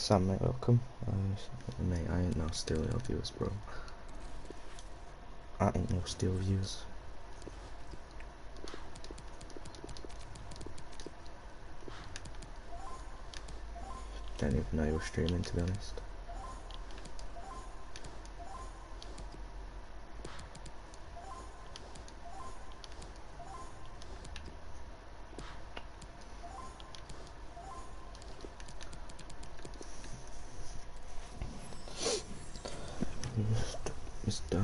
Sam, mate, welcome. Mate, I ain't no steal your viewers, bro. I ain't no steal viewers. Don't even know you were streaming, to be honest. Mr.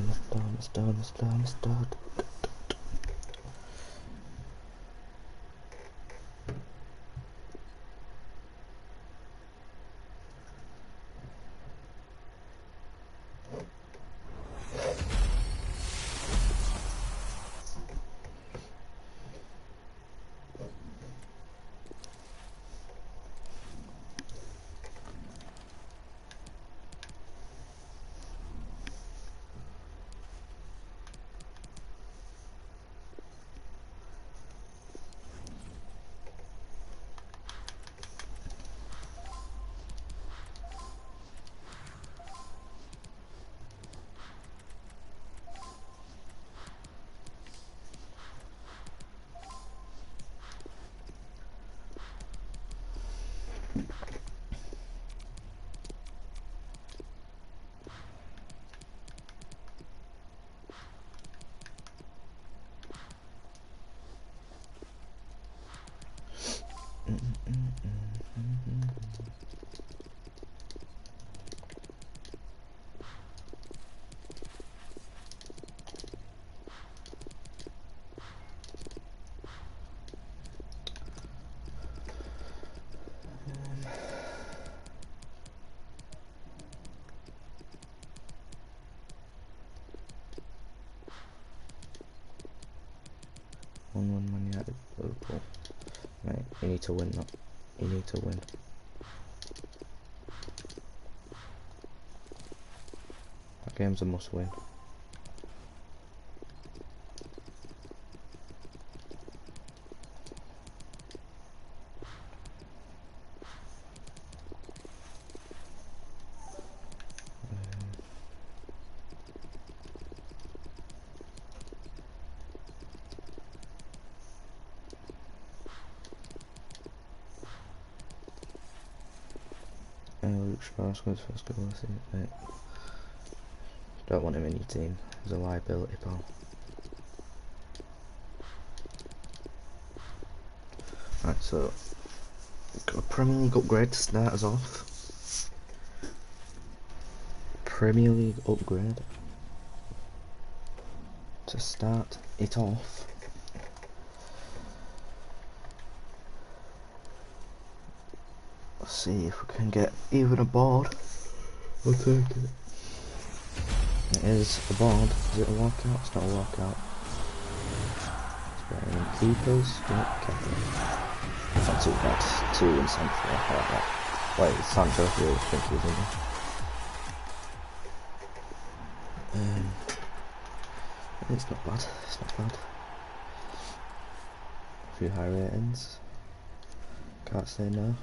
One Man United, Liverpool. Mate, you need to win that. You need to win. That game's a must win. Luke Shaw scores first goal, I see it, mate. Don't want him in your team. He's a liability, pal. Right, so got a Premier League upgrade to start us off. Premier League upgrade to start it off. Let's see if we can get even a board. I'll take it. It is a board. Is it a walkout? It's not a walkout. It's better than keepers. Yep, okay. It's not too bad. 2 in Sancho. I like that. Wait, Sancho, I really think he was in there. It's not bad. It's not bad. A few high ratings. Can't say no.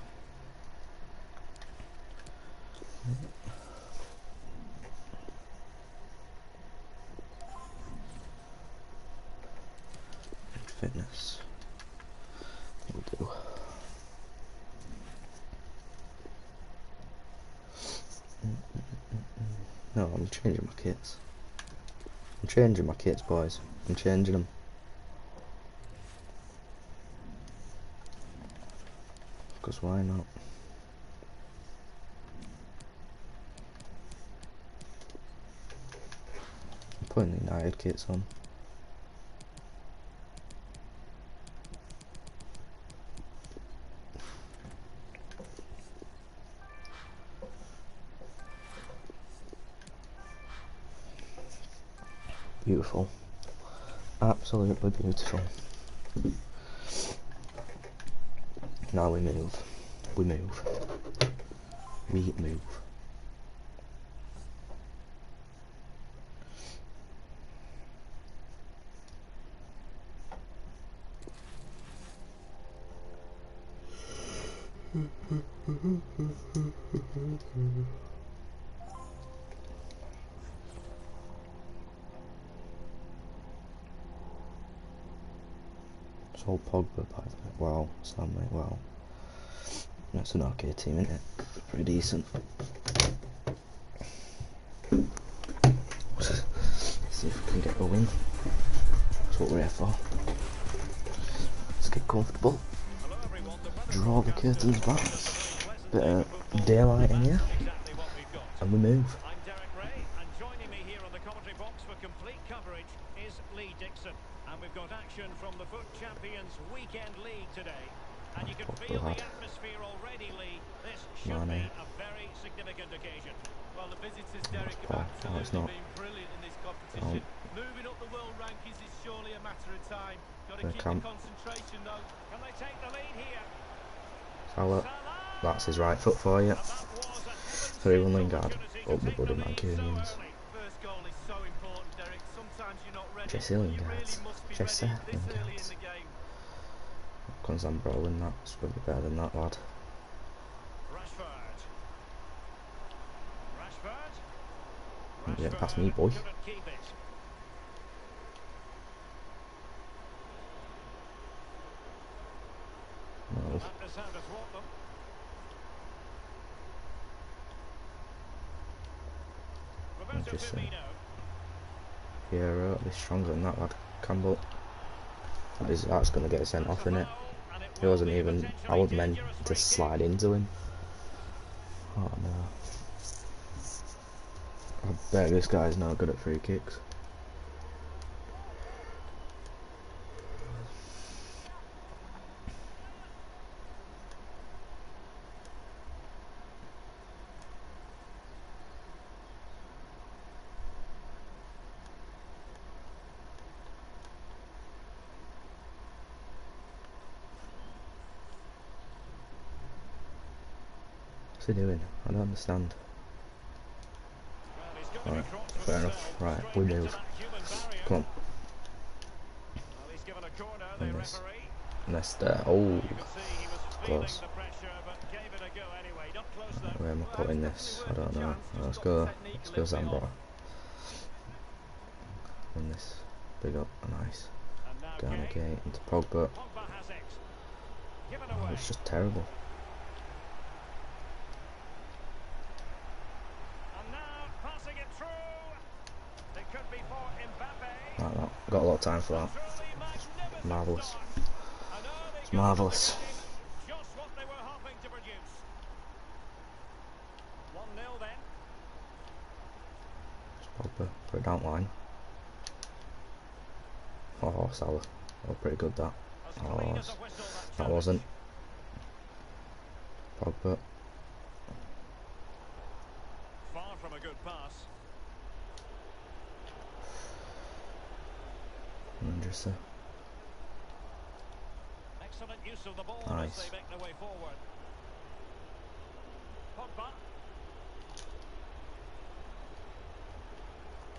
Fitness will do. No, I'm changing my kits. I'm changing my kits, boys. I'm changing them. Because why not? I'm putting the United kits on. Beautiful. Absolutely beautiful. Now we move. We move. We move. So Pogba, by the way. Wow, Sam, mate, wow. That's an okay team, isn't it? Pretty decent. Let's see if we can get a win. That's what we're here for. Let's get comfortable. Draw the curtains back. Bit of daylight in here. And we move. I'm Derek Ray, and joining me here on the commentary box for complete coverage is Lee Dixon. And we've got action from the FUT Champions Weekend League today. And you can feel the atmosphere already, Lee. This should be a very significant occasion. Well, the visitors, Derek, have absolutely been brilliant in this competition. Moving up the world rankings is surely a matter of time. Got to keep the concentration, though. Can they take the lead here? Salah. That's his right foot for you. 3-1 Lingard. Up the bloody Mancunians. First goal is so important, Derek. Sometimes you're not ready. Jesse Lingards. Jesse Lingards. Conzambro in that. It's going to be better than that, lad. Yeah, pass me, boy. No. Interesting. Piero, he's stronger than that lad. Campbell. That's going to get sent off, innit? He wasn't even. I wasn't meant to slide into him. Oh no. I bet this guy's not good at free kicks. What's he doing? I don't understand. Alright, fair enough. Right, we move. Come on. And this. Next, oh, close. Where am I putting this? I don't know. Let's go Zambra. And this, big up, nice. Garner Gate into Pogba. Oh, it's just terrible. Like that. Got a lot of time for that. Marvellous. It's marvellous. Just what they were hoping to produce. 1-0 then. Pogba, put it down line. Oh, Salah. Oh, pretty good that. Oh, that wasn't. Pogba. Far from a good pass. Interesting. Excellent use of the ball Nice. as they make their way forward. Pogba.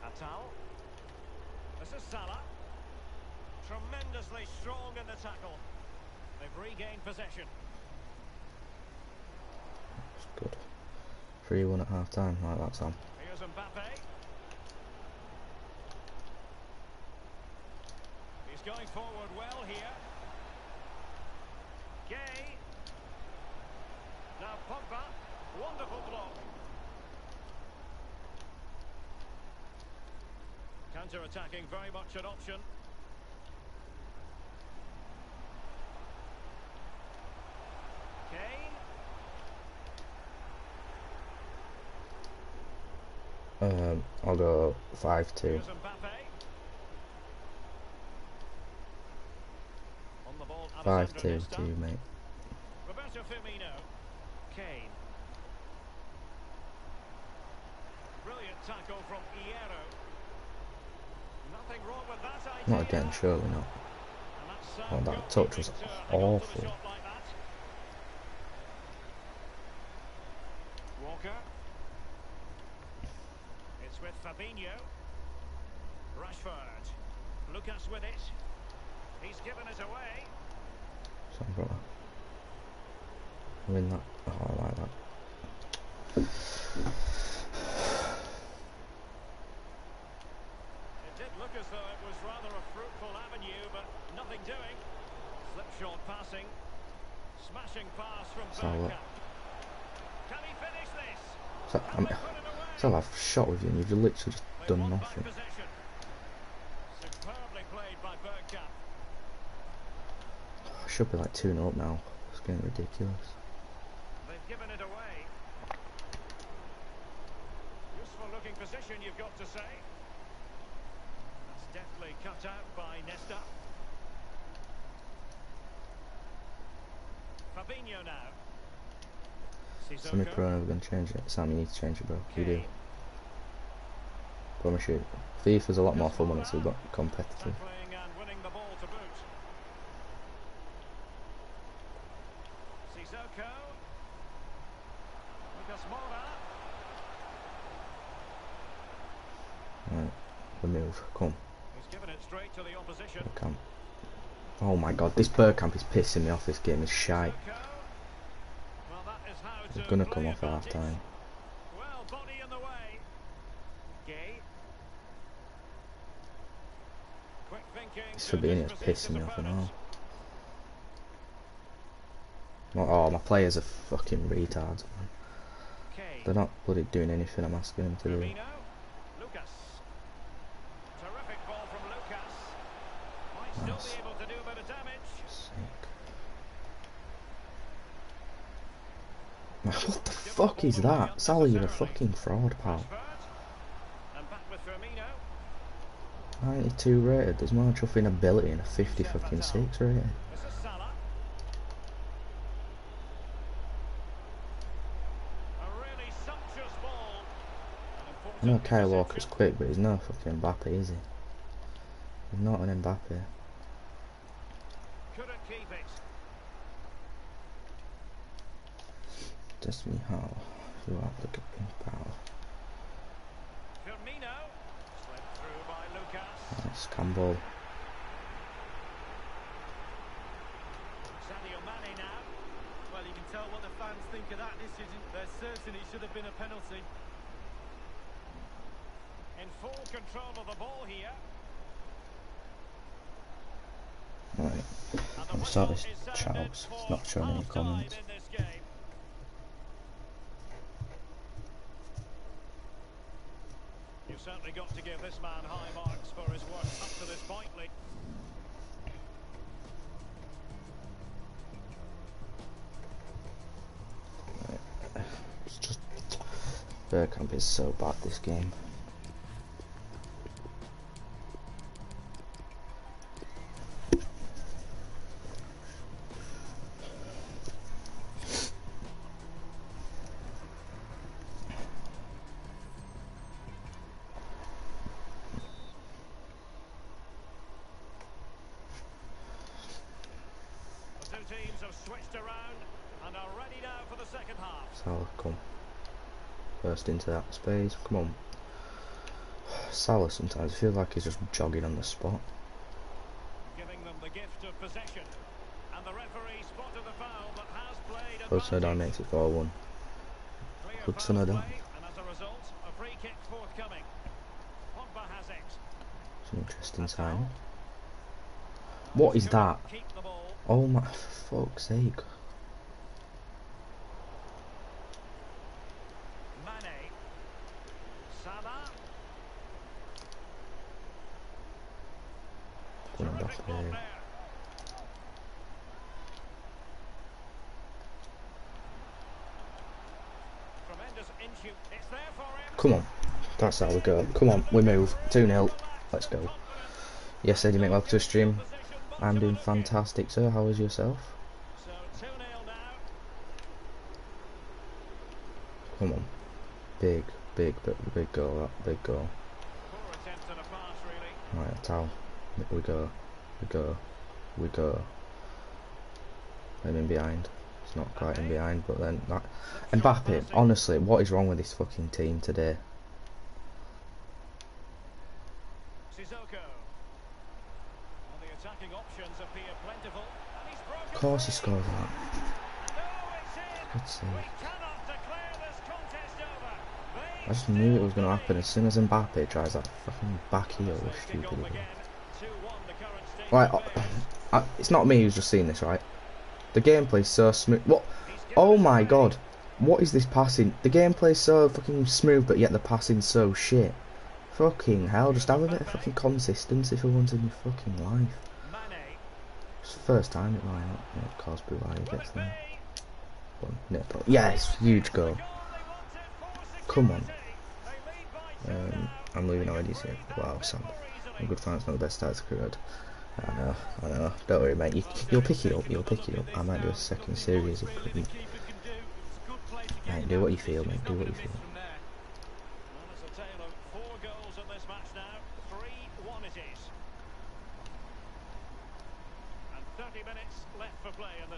Atal. This is Salah. Tremendously strong in the tackle. They've regained possession. It's good. 3-1 at half time, like that, Sam. Here's Mbappe. He's going forward well here. Gay. Now Pogba. Wonderful block. Counter-attacking very much an option. Kane. I'll go 5-2. Here's Mbappe. On the ball, 5-2 to you, mate. Roberto Firmino. Kane. Brilliant tackle from Iero. Nothing wrong with that idea. Not again, surely not. And that's Oh, that goalkeeping touch was to hang on to awful. the shot like that. Walker. It's with Fabinho. Rashford. Lucas with it. He's given it away. Sorry, brother. Win that. Oh, I like that. It did look as though it was rather a fruitful avenue, but nothing doing. Slipshod passing. Smashing pass from Bergkamp. Can he finish this? So, I mean, so I've shot with you and you've literally just done nothing. Superbly played by Bergkamp. I should be like 2-0 up now. It's getting ridiculous. They've given it away. Useful looking position, you've got to say. That's deftly cut out by Nesta. Fabinho now. Semi-pro, never going to change it. Sam, you need to change it, bro. You do. Promise you. FIFA's a lot more fun when it's a bit competitive. And winning the ball to boot. Sissoko. Lucas Moura. Right, we move. Come. He's given it straight to the opposition. Bergkamp. Oh my god, this Bergkamp is pissing me off. This game is shite. It's gonna come off at half time. Well, body in the way. Gay. Quick thinking. This Fabinho's pissing me off and all. Oh, my players are fucking retards, man. They're not bloody doing anything I'm asking them to do. Lucas. Terrific ball from Lucas. Might still be able to do a bit of damage. What the fuck is that? Sally, you're a fucking fraud, pal. And back with Firmino. 92 rated, there's more chuffing ability and a 50 fucking 6 rated. This is Salah. A really sumptuous ball. I know Kyle Walker's quick, but he's no fucking Mbappe, is he? He's not an Mbappe. Couldn't keep it. Just me how you are looking power. Firmino. Slipped through by Lucas. Nice Campbell. Sadio Mane now. Well, you can tell what the fans think of that decision. They're certain it should have been a penalty. In full control of the ball here. Right, I'm sorry, Charles. It's not showing any comments. You've certainly got to give this man high marks for his work up to this point, Lee. It's just Bergkamp is so bad this game. Teams have switched around and are ready now for the second half. Salah, come. Burst into that space, come on. Salah sometimes I feel like he's just jogging on the spot. Giving them the gift of possession. And the referee spotted the foul but has played Hudson-Odoi makes it 4-1. Hudson-Odoi. And as a result, a free kick forthcoming. Pogba has it. It's an interesting sign. What is that? Oh my fuck's sake. Mane. Salah. Terrific ball there. Tremendous in-shoot. It's there for him. Come on. That's how we go. Come on, we move. 2-0. Let's go. Yes, Eddie, mate, welcome to the stream. I'm doing fantastic, sir. How is yourself? So 2-0 now. Come on. Big goal, that big goal. Poor attempt at a pass, really. Right, that's how we go. I'm in behind. It's not quite in behind, but then that. Mbappe, honestly, what is wrong with this fucking team today? Sissoko. Well, the attacking options appear plentiful, and he's broken. Of course he scores that. And oh, it's in. Good save. We cannot declare this contest over. I just knew it was going to happen as soon as Mbappe tries that fucking back heel with stupidity. Right, it's not me who's just seen this, right? The gameplay's so smooth. What? Oh my god. What is this passing? The gameplay's so fucking smooth, but yet the passing's so shit. Fucking hell, just have a bit of fucking consistency for once in your fucking life. It's the first time it might cause Buhari gets there. Yes, huge goal. Come on. I'm leaving ideas here. Wow, Sam. A good fans, not the best starts career. I know. Don't worry, mate. You'll pick it up. I might do a second series if couldn't. Mate, do what you feel, mate. Do what you feel.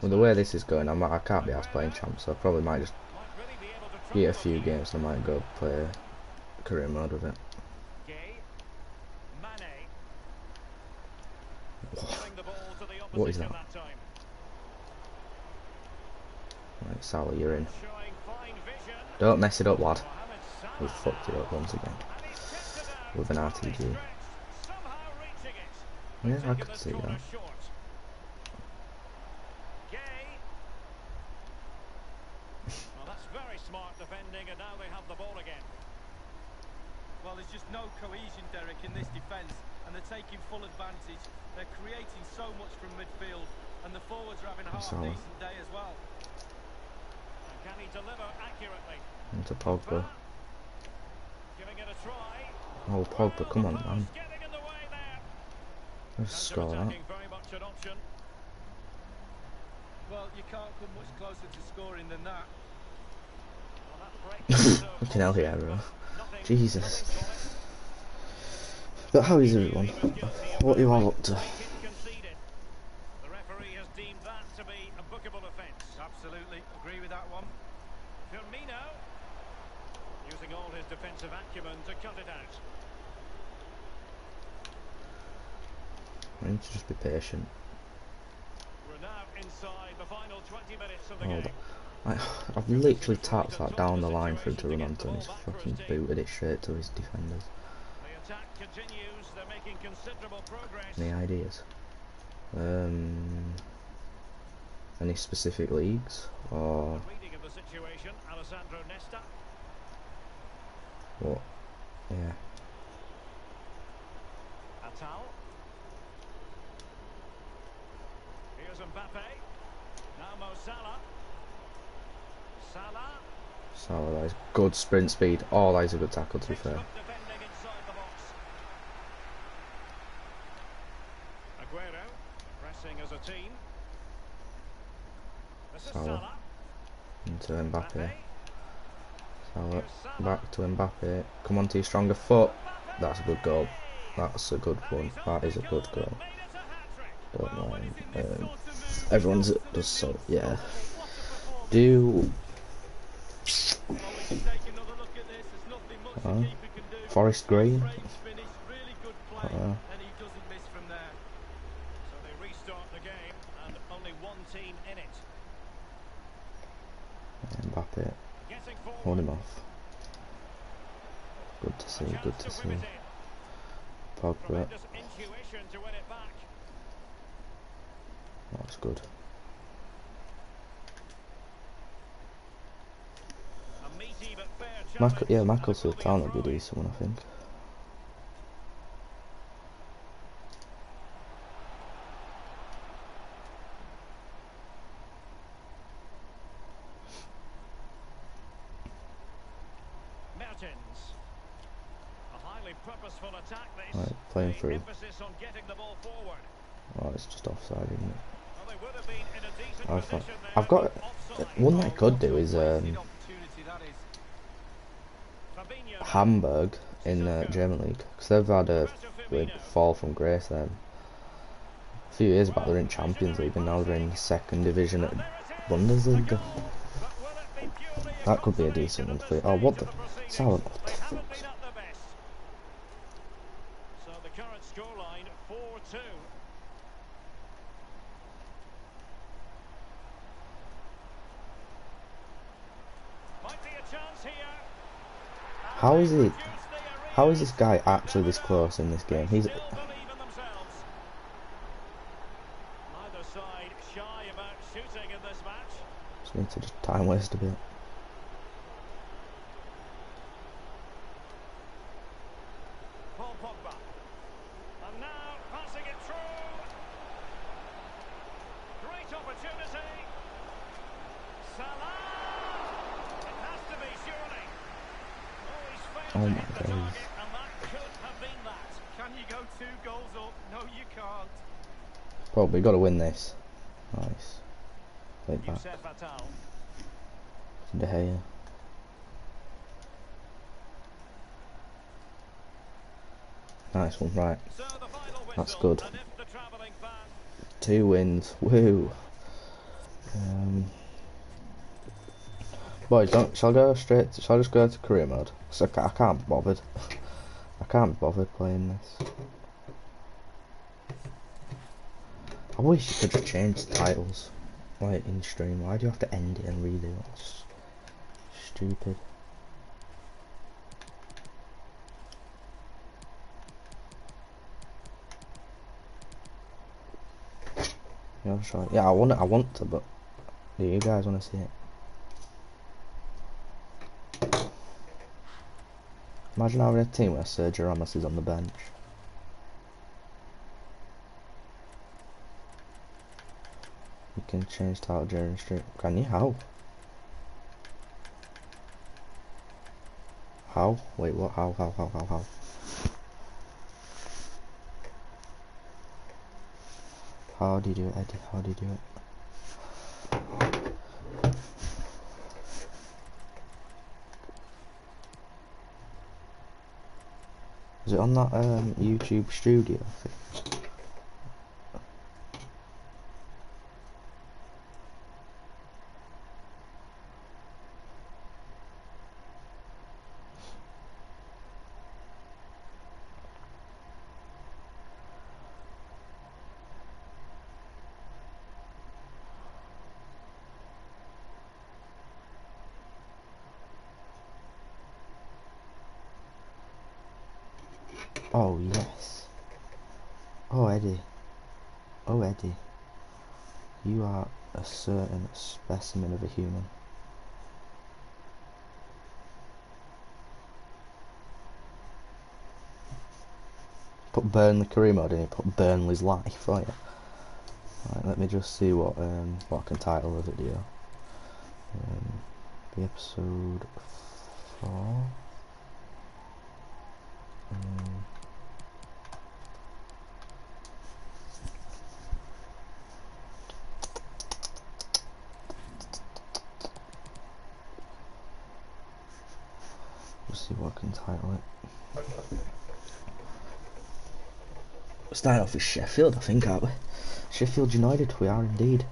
Well, the way this is going, I can't be asked playing champ, so I probably might just get a few games and I might go play career mode with it. What is that? Right, Salah, you're in. Don't mess it up, lad. We've fucked it up once again. With an RTG. Yeah, I could see that. Well, there's just no cohesion, Derek, in this defence, and they're taking full advantage. They're creating so much from midfield, and the forwards are having a half-decent day as well. And can he deliver accurately? Into Pogba. Giving it a try. Oh, Pogba, come on, man. Let's score that. Well, you can't come much closer to scoring than that. Fucking hell, yeah, bro. Jesus. But how is everyone? What are you all up to? The referee has deemed that to be a bookable offence. Absolutely, agree with that one. Firmino using all his defensive acumen to cut it out. I need to just be patient. We're now inside the final 20 minutes of the game. I've literally tapped that down the line for him to run onto, and he's fucking booted it straight to his defenders. The attack continues. They're making considerable progress. Any ideas? Any specific leagues or Reading of the situation, Alessandro Nesta. what? Yeah. Atal. Here's Mbappe. Now Mo Salah. Salah, that is good sprint speed. Oh, that is a good tackle, to be fair. Aguero pressing as a team. Salah into Mbappe. Salah back to Mbappe. Come on to your stronger foot. That's a good goal. That's a good one. That is a good goal. Don't mind. Everyone's does so. Yeah. Forest Green. Mbappe. Hold him off. Good to see, good to see. Pogba. That's good. Sultan would be a decent one, I think. Right, playing through. Oh, it's just offside, isn't it? I've got one that I could do is Hamburg in German League, because they've had a fall from grace then. A few years back they were in Champions League and now they're in second division at Bundesliga. That could be a decent one to play. Oh, what the? Salah. So the current scoreline 4-2. a chance here. How is it? How is this guy actually this close in this game? He's. Still believe in themselves. Neither side shy about shooting in this match. Just need to just time waste a bit. Paul Pogba. And now passing it through. Great opportunity. Salah. It has to be surely. Oh, he's failed Oh to my hit the days. target, and that could have been that. Can you go 2 goals up? No, you can't. Probably got to win this. Nice. Play it back. Youssef Fatal. De Gea. Nice one, right. So the final whistle, That's good. and if the travelling fan 2 wins. Woo. Boys, shall I go straight? Shall I just go to career mode? 'Cause I can't be bothered. I can't be bothered playing this. I wish you could just change the titles, like in stream. Why do you have to end it and redo it? It's stupid. You know, try. Yeah, I want to, but do you guys want to see it? Imagine having a team where Sergio Ramos is on the bench. You can change title during stream. Can you? How? How? Wait, what? How? How do you do it, Eddie? How do you do it? Is it on that YouTube studio thing? Oh yes. Oh Eddie. Oh Eddie. You are a certain specimen of a human. Put Burnley career mode in, you put Burnley's life, right? Right, let me just see what I can title the video. The episode 4. Let's see what I can title it. We're starting off with Sheffield, I think, aren't we? Sheffield United, we are indeed.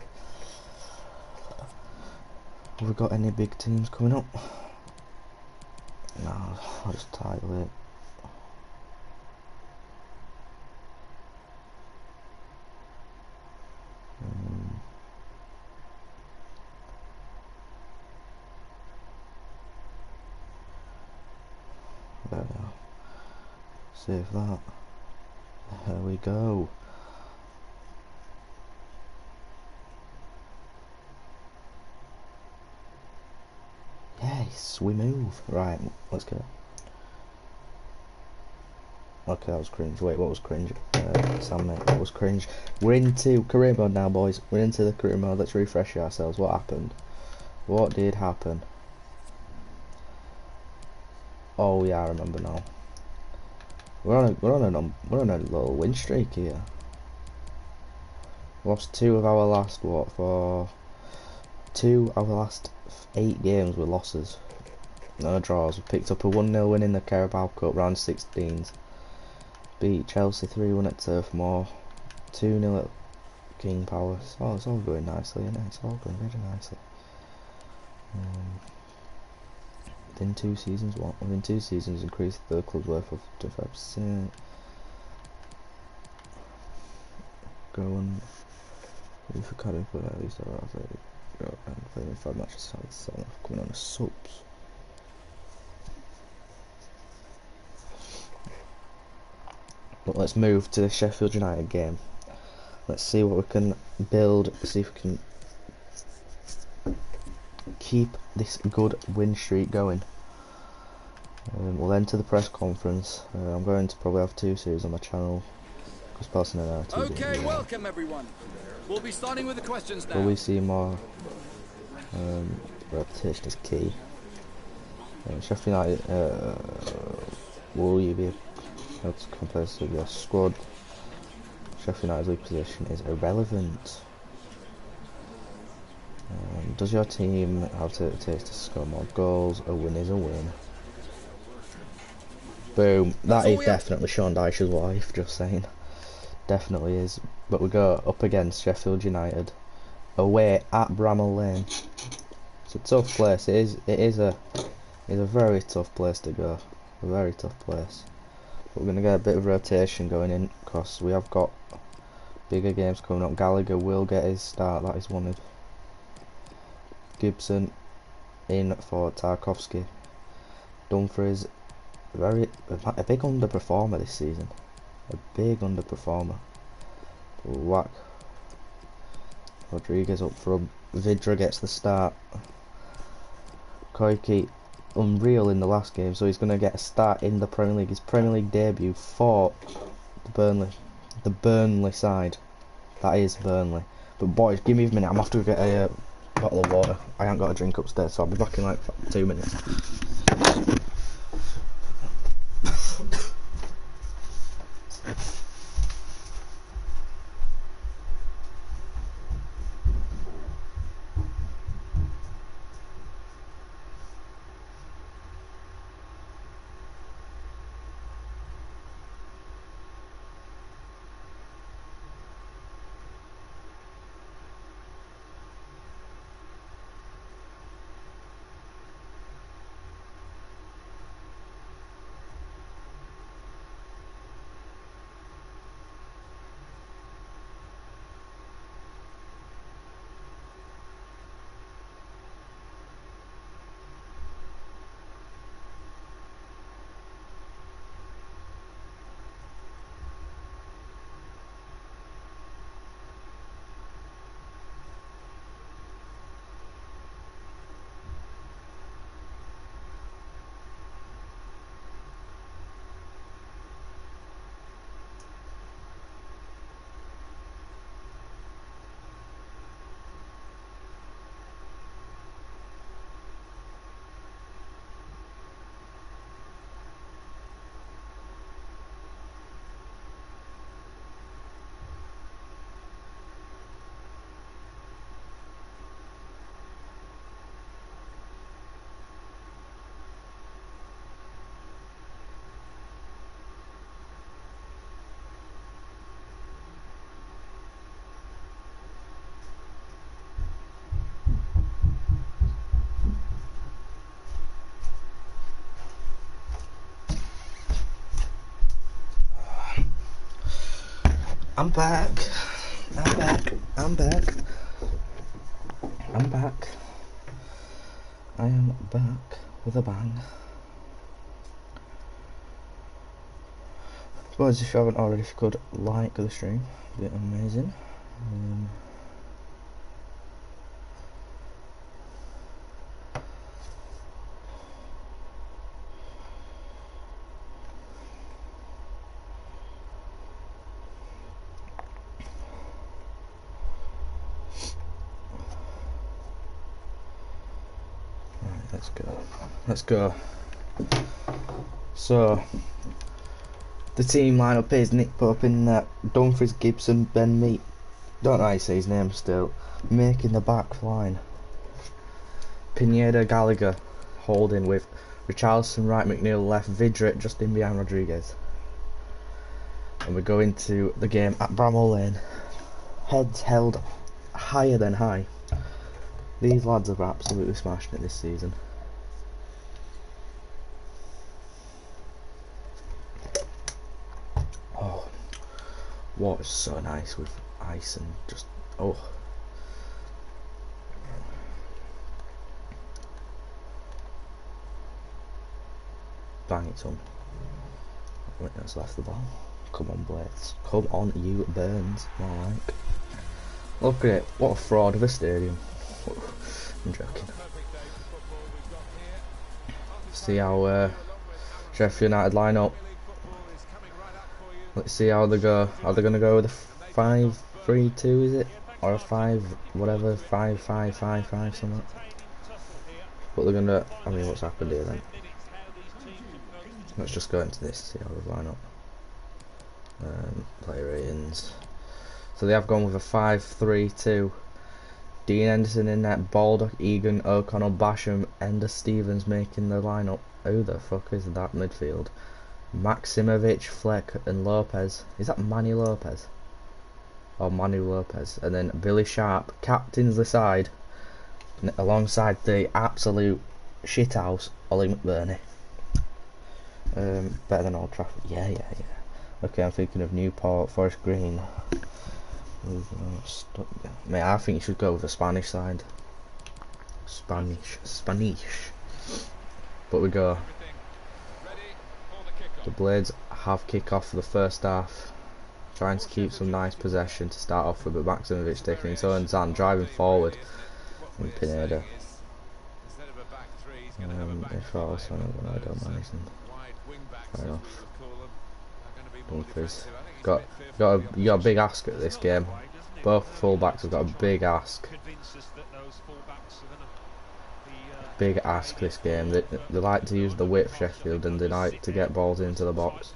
Have we got any big teams coming up? No, I'll just title it. There we are. Save that. There we go. Yes, we move. Right, let's go. Okay, that was cringe. Wait, what was cringe? Sam, mate, what was cringe? We're into career mode now, boys. We're into the career mode. Let's refresh ourselves. What happened? What did happen? Oh yeah, I remember now. We're on a little win streak here. Lost 2 of our last 2 of the last 8 games were losses. No draws. We picked up a 1-0 win in the Carabao Cup round 16s. Beat Chelsea 3-1 at Turf Moor. 2-0 at King Power. Oh, it's all going nicely, isn't it? It's all going very nicely. Within 2 seasons, within 2 seasons, increased the club's worth of 25%. Go on. If you at least and playing 5 matches, coming on the subs. But let's move to the Sheffield United game. Let's see what we can build, see if we can keep this good win streak going. We'll enter the press conference. I'm going to probably have 2 series on my channel. Because personality. Okay, welcome everyone. We'll be starting with the questions now. Probably see more repetition is key. Sheffield United, will you be able to compare to your squad? Sheffield United's league position is irrelevant. Does your team have to taste to score more goals? A win is a win. Boom. That is definitely Sean Dyche's wife, just saying. Definitely is. But we go up against Sheffield United. Away at Bramall Lane. It's a tough place. It is a very tough place to go. A very tough place. But we're going to get a bit of rotation going in, because we have got bigger games coming up. Gallagher will get his start, that is wanted. Gibson in for Tarkowski. Dumfries, a big underperformer this season. A big underperformer. Whack. Rodriguez up from. Vidra gets the start. Koike, unreal in the last game, so he's going to get a start in the Premier League. His Premier League debut for the Burnley side. That is Burnley. But boys, give me a minute. I'm going to have to get a bottle of water. I ain't got a drink upstairs, so I'll be back in like 2 minutes. I'm back. I'm back. I'm back. I'm back. I am back with a bang. Boys, if you haven't already, if you could like the stream, it'd be amazing. Let's go. So the team lineup is Nick Pope in net, Dumfries, Gibson, Ben Meat. Don't know how you say his name still. Making the back line. Pineda, Gallagher, holding with Richarlison right, McNeil left, Vidra just in behind Rodriguez. And we go into the game at Bramall Lane. Heads held higher than high. These lads have absolutely smashed it this season. Oh, water's so nice with ice and just, oh. Bang, it's on. Witness left the ball. Come on, Blades. Come on, you Burns. More like. Look at it. What a fraud of a stadium. I'm joking. See how Sheffield United line up. Let's see how they go. Are they going to go with a 5-3-2, is it? Or a 5, whatever, 5-5-5-5, something. But they're going to, I mean, what's happened here then? Let's just go into this, see how they line up. Player ratings. So they have gone with a 5-3-2. Dean Henderson in net, Baldock, Egan, O'Connell, Basham, Ender Stevens making the lineup. Who the fuck is that midfield? Maximovic, Fleck and Lopez. Is that Manny Lopez? Or Manu Lopez. And then Billy Sharp captains the side alongside the absolute shithouse Ollie McBurney. Better than Old Trafford. Yeah. Okay, I'm thinking of Newport, Forest Green. Mate, I think you should go with a Spanish side. Spanish. But we go. The Blades have kick off for the first half. Trying to keep some nice possession to start off with, but Maximovic taking his own Zan, driving forward. And Pineda. If else, I don't mind anything. Fair enough. Dumfries. You got a big ask at this game. Both fullbacks have got a big ask. Big ask this game. They like to use the width, Sheffield, and they like to get balls into the box.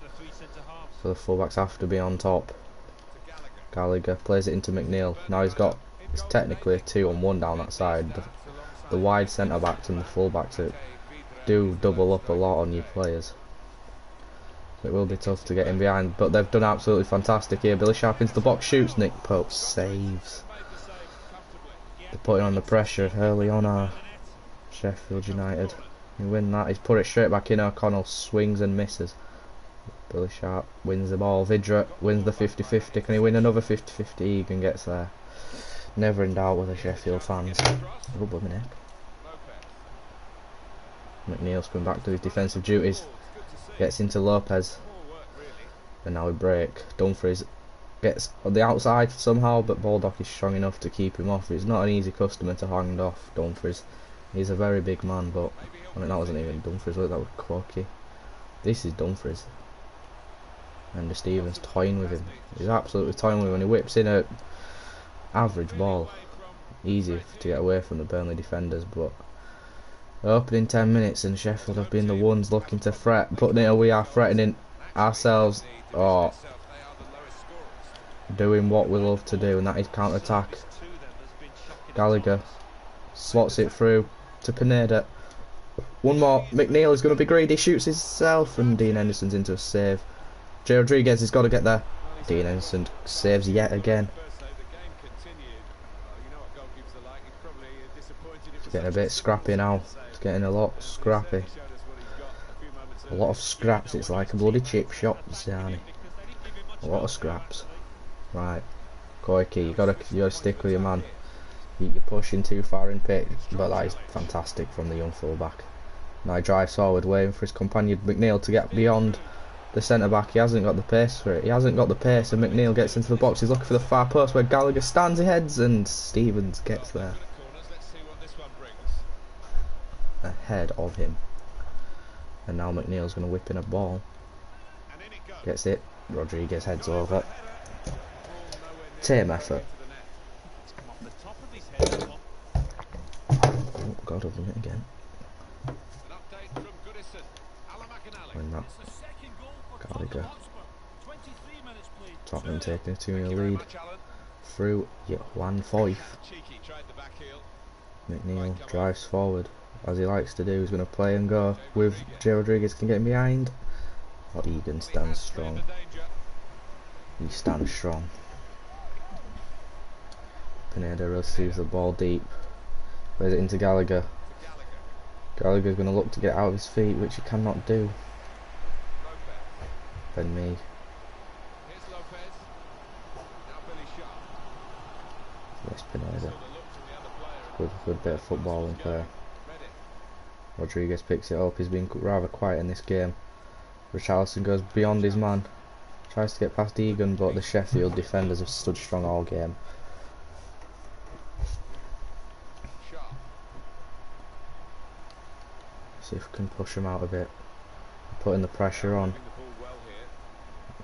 So the fullbacks have to be on top. Gallagher plays it into McNeil. Now it's technically a 2-on-1 down that side. The wide centre backs and the fullbacks do double up a lot on your players. It will be tough to get in behind, but they've done absolutely fantastic here. Billy Sharp into the box, shoots, Nick Pope saves. They're putting on the pressure early on our Sheffield United. You win that, he's put it straight back in. O'Connell swings and misses. Billy Sharp wins the ball. Vidra wins the 50-50. Can he win another 50-50? Egan gets there. Never in doubt with the Sheffield fans. Oh, blooming heck. McNeil's coming back to his defensive duties. Gets into Lopez. And now we break. Dumfries gets on the outside somehow, but Baldock is strong enough to keep him off. He's not an easy customer to hand off, Dumfries. He's a very big man, but I mean, that wasn't even Dumfries, that was Quokey. This is Dumfries. And Stevens toying with him. He's absolutely toying with him, and he whips in a average ball. Easy to get away from the Burnley defenders, but opening 10 minutes and Sheffield have been the ones looking to fret, but now we are threatening ourselves, or doing what we love to do, and that is counter-attack. Gallagher slots it through to Pineda. One more. McNeil is going to be greedy, shoots himself, and Dean Henderson's into a save. Jay Rodriguez has got to get there. Dean Henderson saves yet again. It's getting a bit scrappy now. It's getting a lot scrappy. A lot of scraps. It's like a bloody chip shop, Ziani. A lot of scraps. Right, Koike, you gotta stick with your man. You're pushing too far in pitch, but that is fantastic from the young fullback. Now he drives forward, waiting for his companion McNeil to get beyond the centre back. He hasn't got the pace for it. He hasn't got the pace, and McNeil gets into the box. He's looking for the far post where Gallagher stands, he heads, and Stevens gets there ahead of him. And now McNeil's going to whip in a ball. Gets it. Rodriguez heads over. Tame effort. Oh God, I've done it again. Win that. Gallagher. Tottenham taking a 2-0 lead. Through Juan Foyth. McNeil drives forward, as he likes to do. He's going to play and go with Jay Rodriguez. Can get him behind. Oh, Egan stands strong. He stands strong. Pineda receives the ball deep. Plays it into Gallagher. Gallagher's going to look to get out of his feet, which he cannot do. Ben Mee. Yes, Pineda. Good bit of footballing player. Rodriguez picks it up. He's been rather quiet in this game. Richarlison goes beyond his man. Tries to get past Egan, but the Sheffield defenders have stood strong all game. See if we can push him out a bit. Putting the pressure on.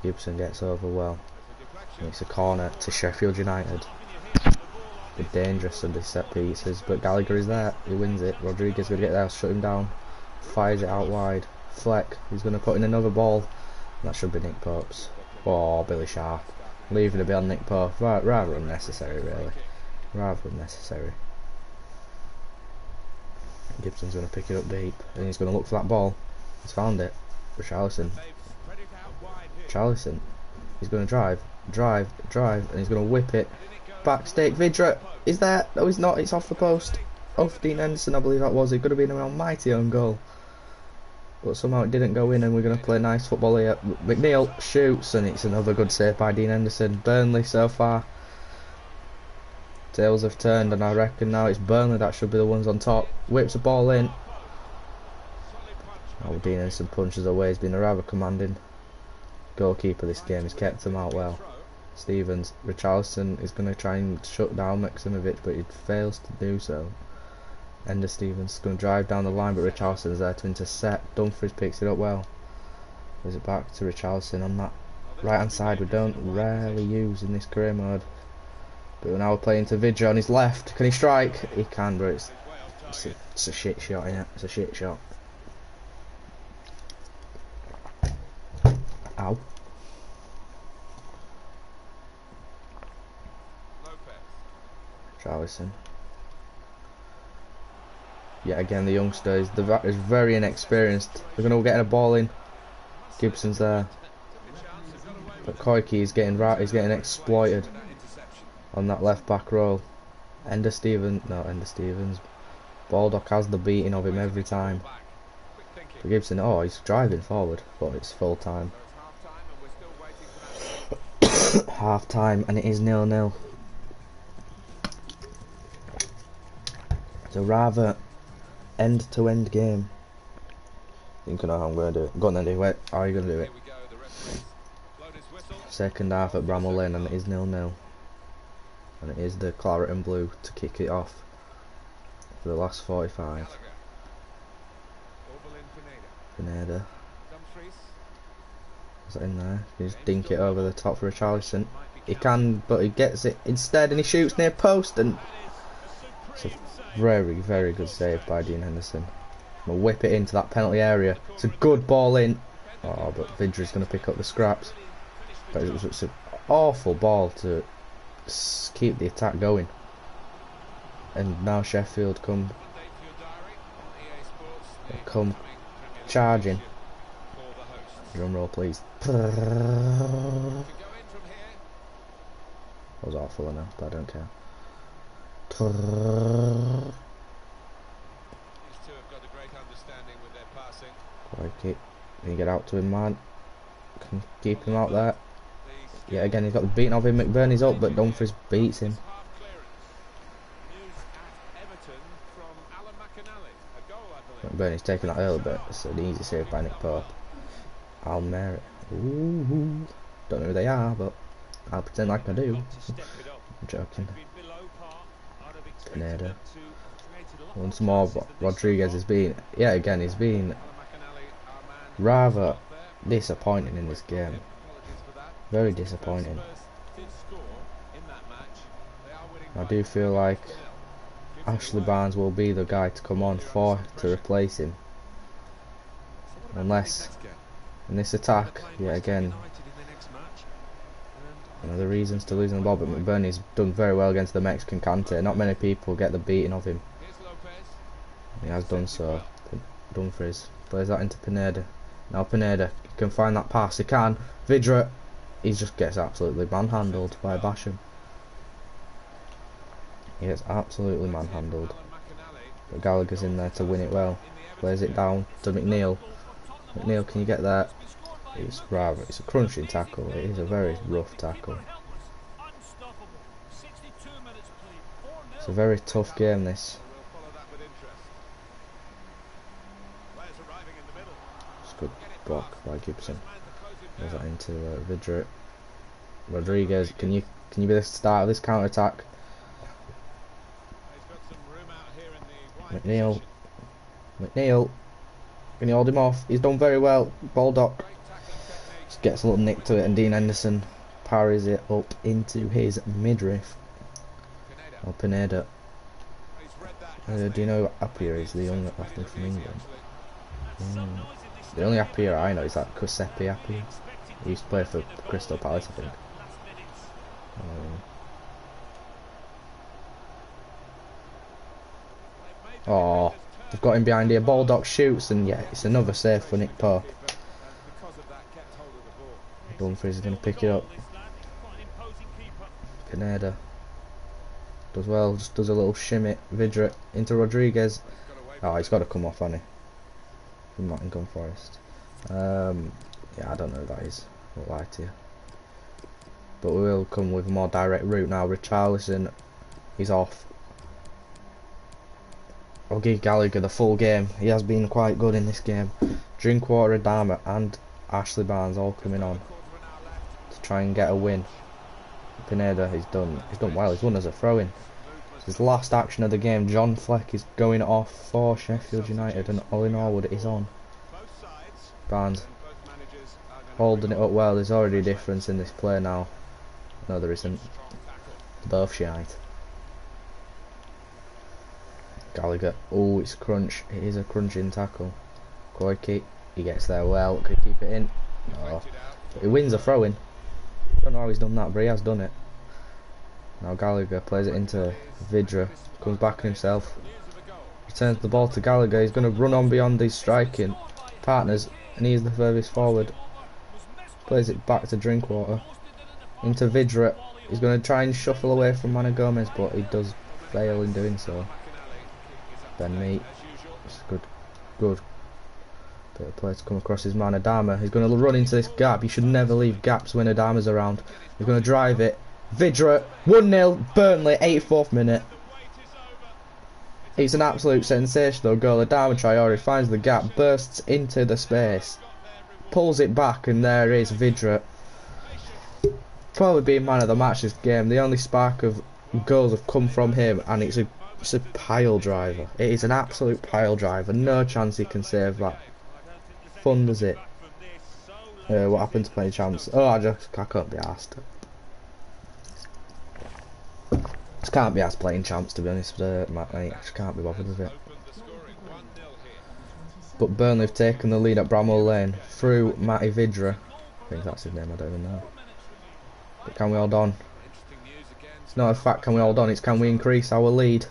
Gibson gets over well. And it's a corner to Sheffield United. They're dangerous under set pieces, but Gallagher is there. He wins it. Rodriguez going to get there, shut him down. Fires it out wide. Fleck, he's going to put in another ball. That should be Nick Pope's. Oh, Billy Sharp. Leaving it beyond Nick Pope. Rather unnecessary, really. Rather unnecessary. Gibson's going to pick it up deep, and he's going to look for that ball. He's found it. Richarlison. Richarlison. He's going to drive, and he's going to whip it. Back stick. Vidra is there. No, he's not. It's off the post. Off Dean Henderson, I believe that was. It could have been an almighty own goal, but somehow it didn't go in, and we're going to play nice football here. McNeil shoots, and it's another good save by Dean Henderson. Burnley so far. Tails have turned, and I reckon now it's Burnley that should be the ones on top. Whips the ball in. Oh, Dean Henderson punches away. He's been a rather commanding goalkeeper this game. He's kept them out well. Stevens. Richarlison is going to try and shut down Maximovic, but he fails to do so. Ender Stevens is going to drive down the line, but Richarlison's there to intercept. Dumfries picks it up well. Gives it back to Richarlison on that right hand side. We don't rarely use in this career mode. But now we're playing to Vidra on his left. Can he strike? He can, but it's a shit shot, innit? It's a shit shot. Ow. Richarlison. Yet again, the youngster is very inexperienced. They're going to get a ball in. Gibson's there, but Koike is getting exploited on that left back row. Ender Stevens. Baldock has the beating of him every time. For Gibson, oh, he's driving forward, but it's full time. Half time, and it is 0-0. It's a rather end-to-end game. I think I know how I'm going to do it. Go on then, do it. How are you going to do it? Second half at Bramall Lane, and it is 0-0. And it is the claret and blue to kick it off for the last 45. Pineda. Is that in there? He just dink it over the top for Richarlison. He can, but he gets it instead, and he shoots near post, and it's a very, very good save by Dean Henderson. We'll whip it into that penalty area. It's a good ball in. Oh, but Vidra's going to pick up the scraps. But it's an awful ball to keep the attack going. And now Sheffield come charging. Drum roll, please. That was awful enough, but I don't care. Quite can you get out to him, man? Can you keep him out there? Yeah, again, he's got the beating of him. McBurney's up, but Dumfries beats him. McBurney's taking that early, but it's an easy save by Nick Pope. I'll merit. Ooh, don't know who they are, but I'll pretend like I do. I'm joking. Pineda. Once more, Rodriguez has been, yeah, again, he's been rather disappointing in this game. Very disappointing. I do feel like Ashley Barnes will be the guy to come on to replace him. Unless in this attack, yeah, again, the reasons to losing the ball, but McBurney's done very well against the Mexican Kante. Not many people get the beating of him. He has done so. Dumfries plays that into Pineda. Now Pineda can find that pass. He can. Vidra, he just gets absolutely manhandled by Basham. He gets absolutely manhandled. But Gallagher's in there to win it well. Plays it down to McNeil. McNeil, can you get that? It's a crunching tackle. It is a very rough tackle. It's a very tough game, this. It's a good block by Gibson. Goes that into Vidra. Rodriguez, can you be the start of this counter attack? McNeil. Can you hold him off? He's done very well. Baldock just gets a little nick to it, and Dean Henderson parries it up into his midriff. Or Pineda. Do you know Appiah is the young athlete from England? The only Appiah I know is that Giuseppe Appiah. He used to play for Crystal Palace, I think. Oh, they've got him behind here. Baldock shoots, and yeah, it's another save for Nick Pope. Dumfries is going to pick it up. Pineda does well, just does a little shimmy. Vidra into Rodriguez. Oh, he's got to come off, hasn't he? From Nottingham Forest. Yeah, I don't know who that is. I won't lie to you. But we will come with a more direct route now. Richarlison, he's off. I'll give Gallagher the full game. He has been quite good in this game. Drinkwater, Adama and Ashley Barnes all coming on to try and get a win. Pineda, he's done well. He's won as a throw-in. His last action of the game. John Fleck is going off for Sheffield United, and Ollie Norwood is on. Barnes holding it up well. There's already a difference in this play now. No, there isn't. Both shite. Gallagher. Oh, it's crunch. It is a crunching tackle. Koike, he gets there well. Could keep it in. No. He wins a throw-in. Don't know how he's done that, but he has done it. Now Gallagher plays it into Vidra. Comes back himself. Returns the ball to Gallagher. He's going to run on beyond his striking partners, and he's the furthest forward. Plays it back to Drinkwater. Into Vidra. He's going to try and shuffle away from Mana Gomez, but he does fail in doing so. Ben Meat. It's good bit of play to come across his man Adama. He's going to run into this gap. You should never leave gaps when Adama's around. He's going to drive it. Vidra, 1-0, Burnley, 84th minute. It's an absolute sensational goal. Adama Traore finds the gap, bursts into the space, pulls it back, and there is Vidra. Probably being man of the match this game. The only spark of goals have come from him, and it's a pile driver. It is an absolute pile driver. No chance he can save that. Thunders it. What happened to playing champs? Oh, I can't be asked. Just can't be asked playing champs, to be honest, mate. I just can't be bothered with it. But Burnley have taken the lead at Bramwell Lane through Matty Vidra. I think that's his name, I don't even know. But can we hold on? It's not a fact, can we hold on, it's can we increase our lead?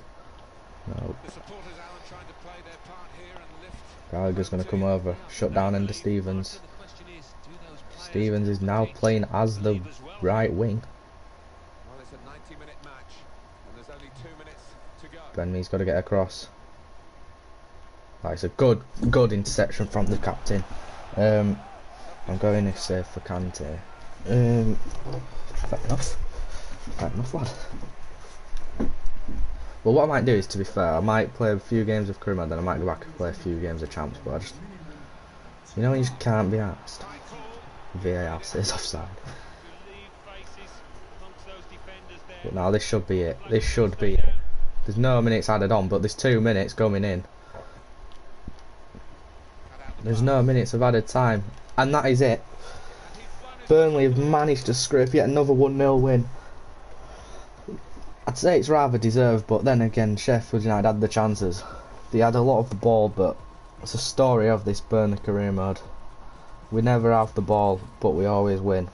No. Gallagher's going to come over, shut down into Stevens. Stevens is now playing as the right wing. Benmee's got to get across. That's a good interception from the captain. I'm going to save for Kante. Fair enough, lad. Well, what I might do is, to be fair, I might play a few games of Kuruma, then I might go back and play a few games of Champs, but I just, you know, you just can't be asked. VAR says offside. But now this should be it. This should be it. There's no minutes added on, but there's 2 minutes coming in. There's no minutes of added time, and that is it. Burnley have managed to scrape yet another 1-0 win. I'd say it's rather deserved, but then again, Sheffield United had the chances. They had a lot of the ball, but it's a story of this Burnley career mode. We never have the ball, but we always win,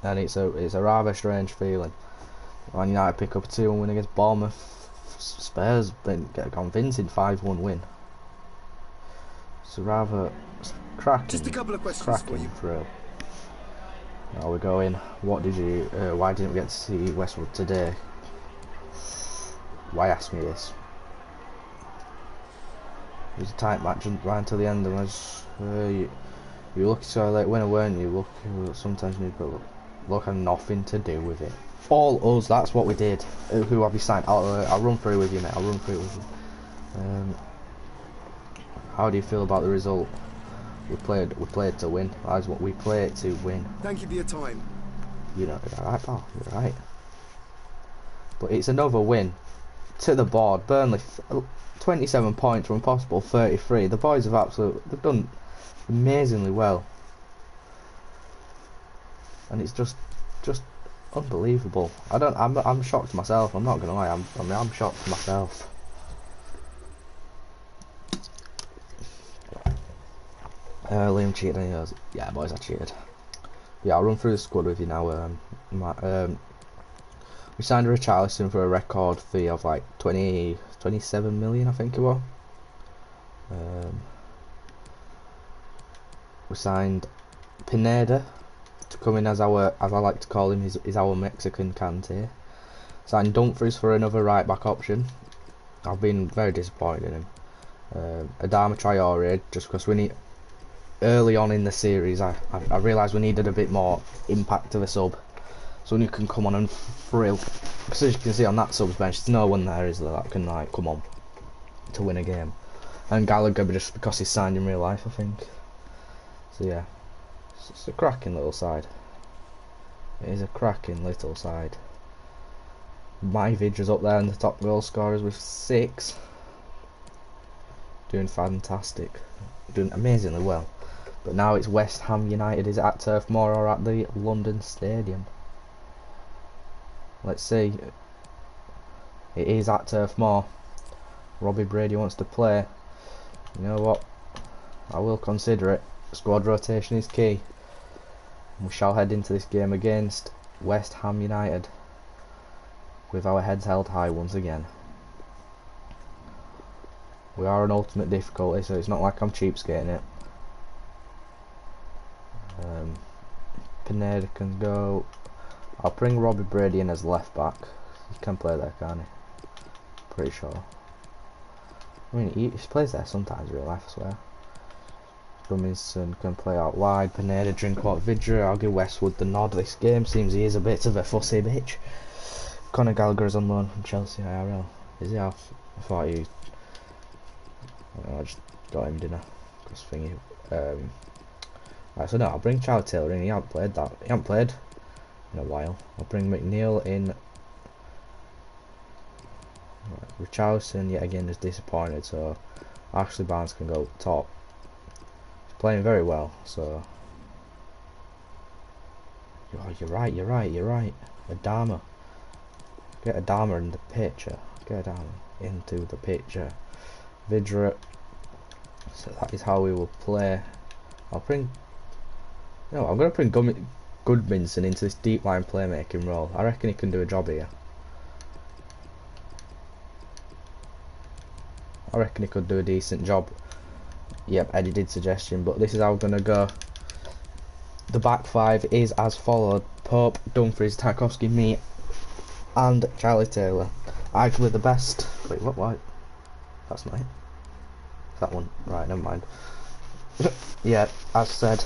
and it's a rather strange feeling. Man United pick up a 2-1 win against Bournemouth. Spurs get a convincing 5-1 win. It's a rather cracking, Just a couple of questions for you. thrill. Now we're going. What did you? Why didn't we get to see Westwood today? Why ask me this? It was a tight match right until the end, and you were lucky to a late winner, weren't you? Sometimes you need to look had nothing to do with it. All us, that's what we did. Who have you signed? I'll run through with you, mate. I'll run through it with you. How do you feel about the result? We played to win. That's what we play it to win. Thank you for your time. You know, you're right, pal. You're right. But it's another win to the board. Burnley, 27 points from possible 33. The boys have they've done amazingly well, and it's just unbelievable. I'm shocked myself. I'm not gonna lie. I'm shocked myself. Liam cheated and he goes, yeah boys, I cheated. Yeah, I'll run through the squad with you now. We signed Richarlison for a record fee of like 27 million, I think it was. We signed Pineda to come in as I like to call him, is our Mexican Kante. Signed Dumfries for another right back option. I've been very disappointed in him. Adama Traore, just because we need, early on in the series I realised we needed a bit more impact of a sub, someone who can come on and thrill, because as you can see on that subs bench, there's no one there is there that can like come on to win a game. And Gallagher, just because he's signed in real life, I think. So yeah, it's a cracking little side. It is a cracking little side. My Vidra's up there in the top goal scorers with 6. Doing fantastic. Doing amazingly well. But now it's West Ham United. Is it at Turf Moor or at the London Stadium? Let's see. It is at Turf Moor. Robbie Brady wants to play. You know what? I will consider it. Squad rotation is key. We shall head into this game against West Ham United with our heads held high once again. We are on ultimate difficulty, so it's not like I'm cheapskating it. Pineda can go. I'll bring Robbie Brady in as left back. He can play there, can't he? Pretty sure. I mean, he plays there sometimes in real life, I swear. Robinson can play out wide. Pineda, Drinkwater, Vidra. I'll give Westwood the nod. This game seems he is a bit of a fussy bitch. Conor Gallagher is on loan from Chelsea IRL. Is he off? I thought he. I just got him dinner. Cause thingy. Right, so no, I'll bring Charlie Taylor in. He hasn't played that. He hasn't played in a while. I'll bring McNeil in. Right, Richarlison yet again is disappointed, so Ashley Barnes can go top. He's playing very well, so. Oh, you're right. Adama. Get Adama in the picture. Get Adama into the picture. Vidra. So that is how we will play. I'll bring. No, I'm going to bring Goodmanson into this deep line playmaking role. I reckon he can do a job here. I reckon he could do a decent job. Yep, edited suggestion, but this is how we're going to go. The back five is as followed: Pope, Dumfries, Tarkowski, me, and Charlie Taylor. Arguably the best. Wait, what? That's not it. That one. Right, never mind. Yeah, as said,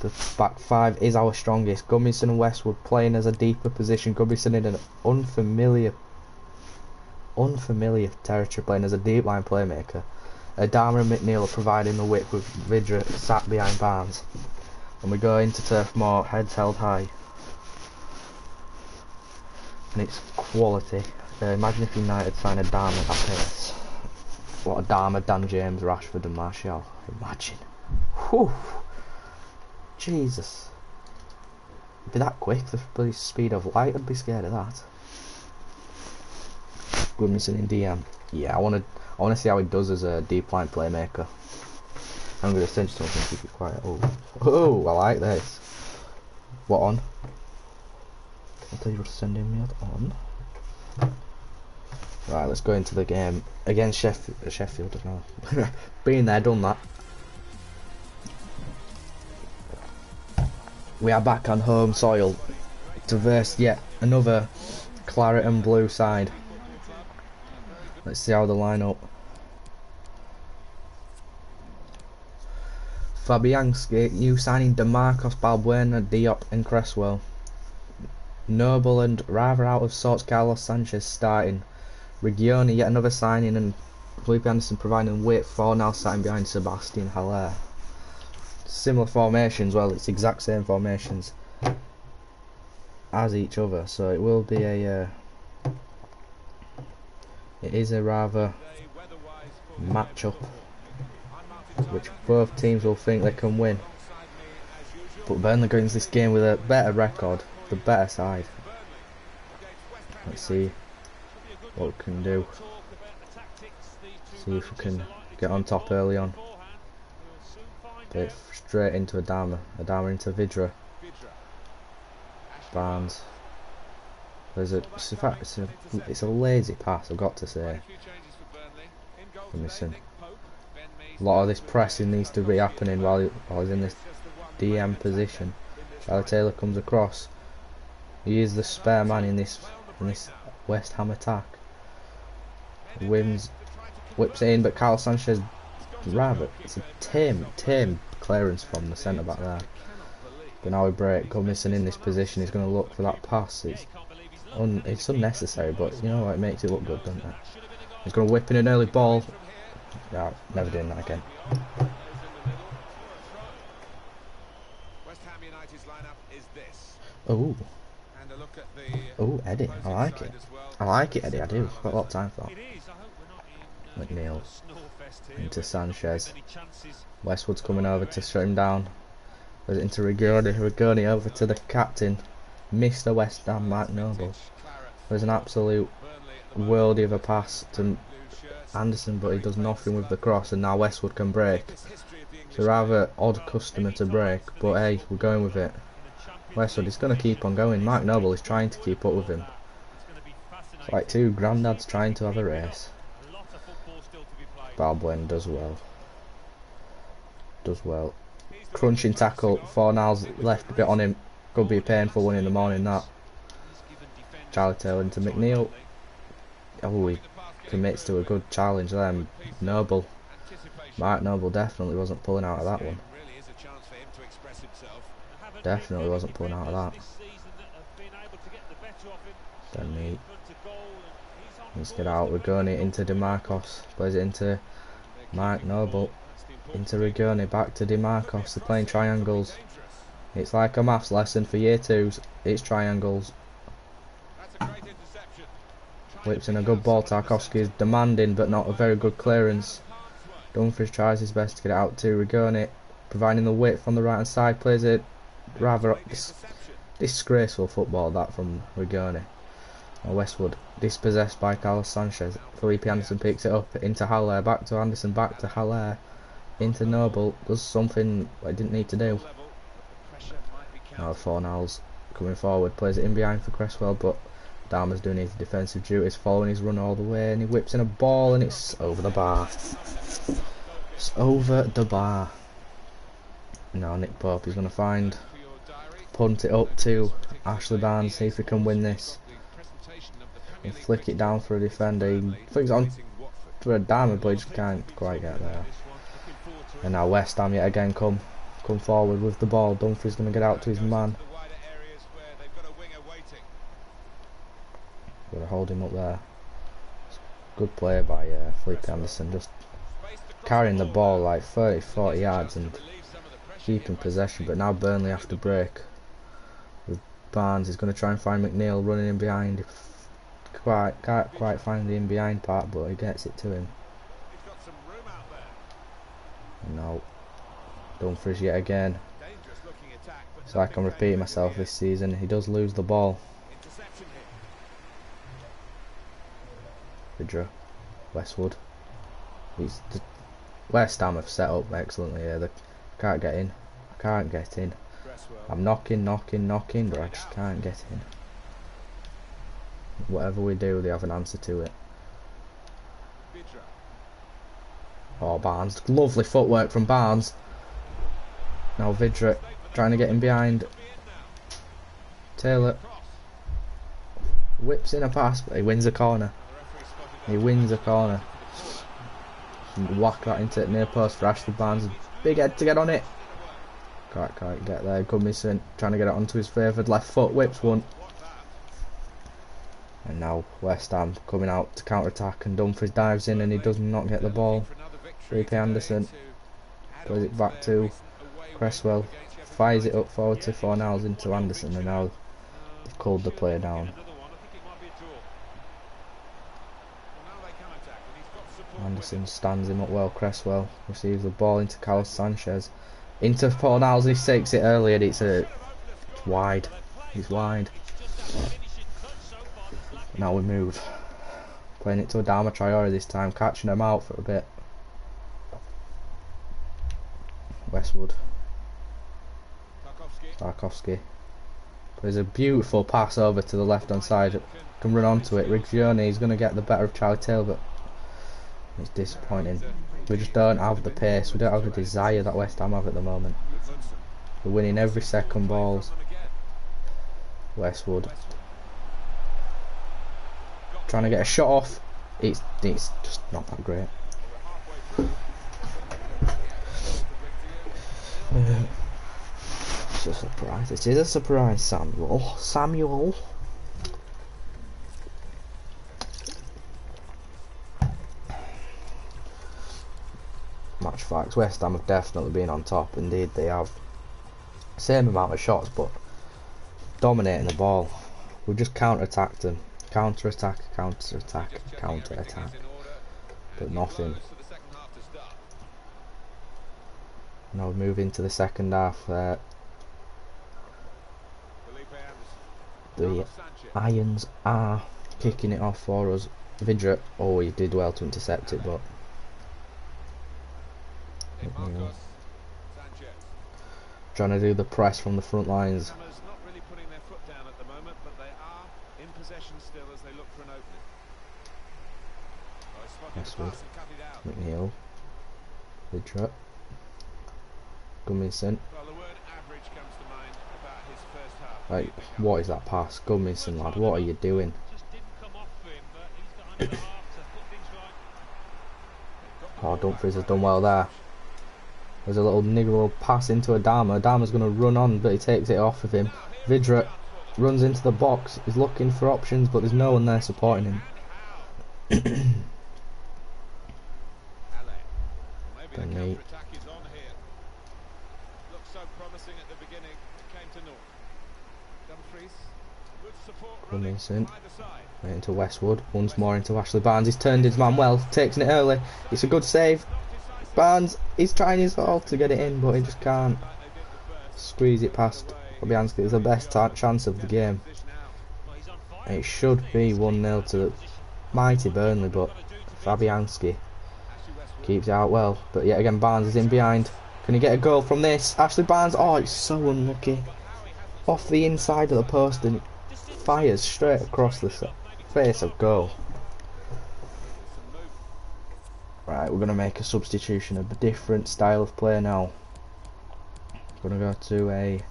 the back five is our strongest. Gummison and Westwood playing as a deeper position. Gummison in an unfamiliar territory, playing as a deep line playmaker. Adama and McNeil are providing the width with Vidra sat behind Barnes. And we go into Turf Moor, heads held high. And it's quality. Imagine if United signed Adama at that pace. What Adama, Dan James, Rashford and Martial. Imagine. Whew. Jesus. It'd be that quick, the bloody speed of light. I'd be scared of that. Goodmanson in DM. Yeah, I wanna see how he does as a deep line playmaker. I'm gonna send something to keep it quiet. Oh, I like this. What on? I'll tell you what to send me on. Right, let's go into the game against Sheffield. No. Been there, done that. We are back on home soil to verse yet another claret and blue side. Let's see how they line up. Fabianski, new signing DeMarcos, Balbuena, Diop and Cresswell. Noble and rather out of sorts Carlos Sanchez starting. Regioni, yet another signing, and Felipe Anderson providing weight for now, sitting behind Sebastian Haller. similar formations. Well, it's exact same formations as each other, so it will be a it is a rather match-up which both teams will think they can win. But Burnley go into this game with a better record, the better side. Let's see what we can do. See if we can get on top early on. Play it straight into Adama into Vidra. Barnes. It's a lazy pass, I've got to say. We're missing. A lot of this pressing needs to be happening while he's in this DM position. Charlie Taylor comes across. He is the spare man in this West Ham attack. Whips it in, but Carlos Sanchez it's a tame clearance from the centre back there. But now we break. Gomison in this position. He's going to look for that pass. It's unnecessary, but you know what? It makes it look good, doesn't it? He's going to whip in an early ball. No, never doing that again. Oh. Oh, Eddie. I like it. I like it, Eddie. I do. Got a lot of time for that. McNeil into Sanchez. Westwood's coming over to shut him down. Goes into Rigoni over to the captain, Mr. West Ham, Mark Noble. There's an absolute worldie of a pass to Anderson, but he does nothing with the cross, and now Westwood can break. It's a rather odd customer to break, but hey, we're going with it. Westwood is going to keep on going. Mark Noble is trying to keep up with him. It's like two granddads trying to have a race. Balbuena does well. Crunching tackle. Fornals left a bit on him. Could be a painful one in the morning, that. Charlie Taylor into McNeil. Oh, he commits to a good challenge there. Noble. Mark Noble definitely wasn't pulling out of that one. Definitely wasn't pulling out of that. Then let's get out. Rigoni into DeMarcos. Plays it into Mark Noble. Into Rigoni. Back to DeMarcos. They're playing triangles. It's like a maths lesson for year 2s. It's triangles. Whips in a good ball. Tarkowski is demanding, but not a very good clearance. Dumfries tries his best to get it out to Rigoni, providing the width on the right hand side. Plays it rather disgraceful football, that from Rigoni. Westwood dispossessed by Carlos Sanchez. Felipe Anderson picks it up into Haller, back to Anderson, back to Haller, into Noble, does something I didn't need to do. Now Fornals coming forward, plays it in behind for Cresswell, but Dahmer's doing his defensive duties, following his run all the way, and he whips in a ball, and it's over the bar. It's over the bar. Now Nick Pope is going to punt it up to Ashley Barnes, see if he can win this. And flick it down for a defender. He flicks it on for a Dahmer, but he just can't quite get there. And now West Ham yet again come forward with the ball. Dumfries going to get out to his man. Got to hold him up there. Good play by Felipe Anderson, just carrying the ball like 30-40 yards and keeping possession. But now Burnley have to break. With Barnes, he's going to try and find McNeil running in behind. Can't quite find the in behind part, but he gets it to him. No. Dumfries yet again. So I can repeat myself this season. He does lose the ball. Vidra. Westwood. West Ham have set up excellently here. They can't get in. I can't get in. I'm knocking, but I just can't get in. Whatever we do, they have an answer to it. Oh, Barnes. Lovely footwork from Barnes. Now Vidra trying to get in behind. Taylor whips in a pass, but he wins a corner. He wins a corner. Whack that into near post for Ashley Barnes. Big head to get on it. Can't get there. Gumison trying to get it onto his favoured left foot. Whips one. And now West Ham coming out to counter attack, and Dumfries dives in and he does not get the ball. Felipe Anderson plays it back to Cresswell fires it up forward to Fornals into Anderson, and now they've called the player down. Anderson stands him up well. Cresswell receives the ball into Carlos Sanchez, into Fornals. He takes it early and it's wide. It's wide. Now we move, playing it to Adama Traore this time, catching him out for a bit. Westwood, Tarkovsky plays a beautiful pass over to the left hand side, can run onto it. Rigioni is going to get the better of Charlie Taylor, but it's disappointing. We just don't have the pace, we don't have the desire that West Ham have at the moment. We're winning every second balls. Westwood trying to get a shot off, it's just not that great. It's a surprise. It is a surprise, Samuel. Match facts. West Ham have definitely been on top. Indeed, they have. Same amount of shots, but dominating the ball. We just counter-attacked them. Counter-attack, counter-attack, counter-attack. But nothing. Now we move into the second half. The Irons are kicking it off for us. Vidra, oh, he did well to intercept it, but trying to do the press from the front lines. Not really putting their foot down at the moment, but they are in possession still as they look for an opening. Westwood, McNeil, Vidra, Gumminson. Well, the word average comes to mind about his first half. Right, what is that pass? Gumminson, lad, what are you doing? Oh, Dumfries has done well there. There's a little niggle pass into Adama. Adama's going to run on, but he takes it off of him. Vidra runs into the box. He's looking for options, but there's no one there supporting him. Burnley. Gumminson. Right into Westwood. Once more into Ashley Barnes. He's turned his man well. Takes it early. It's a good save. Barnes, he's trying his all to get it in, but he just can't squeeze it past Fabianski. It's the best chance of the game. And it should be 1-0 to the mighty Burnley, but Fabianski keeps it out well. But yet again, Barnes is in behind. Can he get a goal from this? Ashley Barnes, oh, it's so unlucky. Off the inside of the post and it fires straight across the face of goal. Right, we're going to make a substitution, a different style of play now. We're going to go to I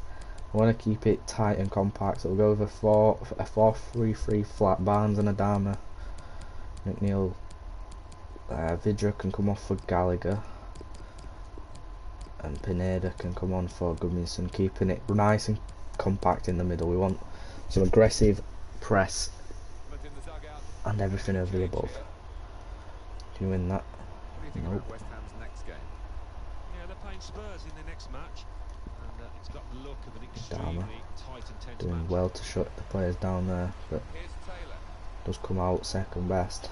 want to keep it tight and compact, so we'll go with a 4-3-3 flat. Barnes and Adama. McNeil, Vidra can come off for Gallagher, and Pineda can come on for Gudmundsson, keeping it nice and compact in the middle. We want some aggressive press and everything over the above. Do you win that? Nope. West Ham's next game. Yeah, they're playing Spurs in the next match, and it's got the look of an extremely tight and tense Doing match. well to shut the players down there, but does come out second best.